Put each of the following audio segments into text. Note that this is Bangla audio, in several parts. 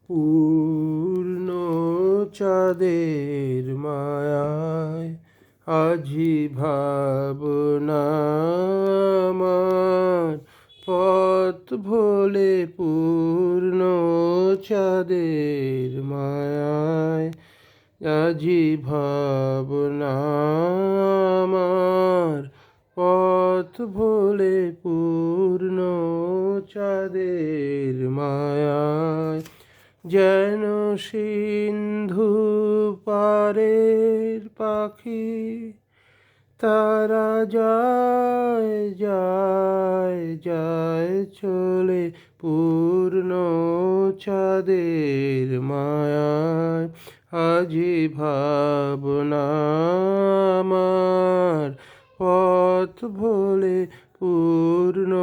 পূর্ণ চাঁদের মায়ায় আজি ভাবনা আমার পথ ভোলে পূর্ণ চাঁদের মায়ায় আজি ভাবনা আমার পথ ভোলে পূর্ণ চাঁদের মায়ায় যেন সিন্ধু পারের পাখি তারা যায় যায় যায় চলে পূর্ণ চাঁদের মায়ায় আজি ভাবনা আমার পথ ভোলে পূর্ণ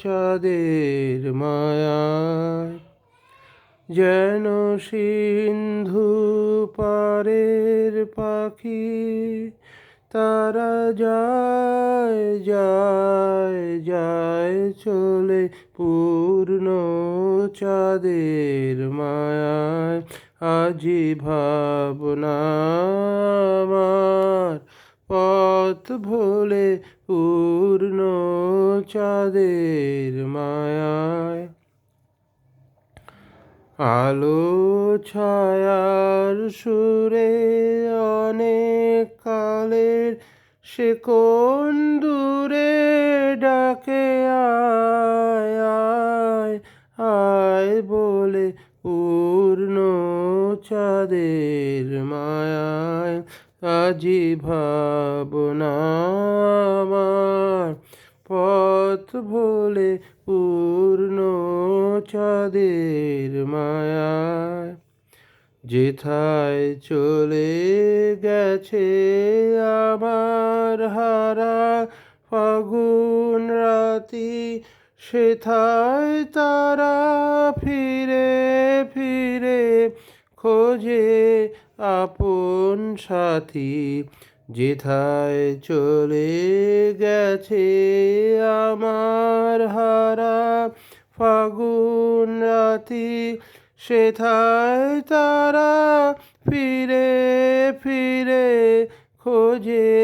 চাঁদের মায়ায় যেন সিন্ধু পারের পাখি তারা যায় যায় যায় চলে পূর্ণ চাঁদের মায়ায় আজি ভাবনা আমার পথ ভোলে পূর্ণ চাঁদের মায়ায় আলো ছায়ার সুরে অনেক কালের সে কোন দূরে ডাকে আয় আয় আয় বলে পূর্ণ চাঁদের মায়ায় আজি ভাবনা আমার পথ ভোলে পূর্ণ চাঁদের মায়ায় যেথায় চলে গেছে আমার হারা ফাগুন রাতি সেথায় তারা ফিরে ফিরে খোঁজে আপন সাথী যেথায় চলে গেছে আমার হারা ফাগুন রাতি সেথায় তারা ফিরে ফিরে খোঁজে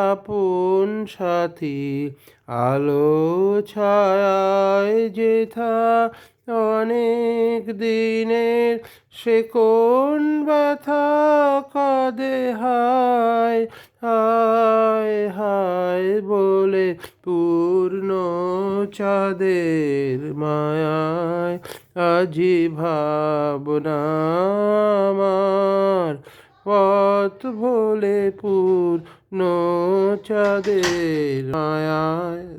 আপন সাথী আলো ছায়ায় যেথা অনেক দিনের সে কোন ব্যথা কাঁদে হায় হায় হায় বলে পূর্ণ চাঁদের মায়ায় আজি ভাবনা আমার পথ ভোলে পূর্ণ চাঁদের মায়ায়।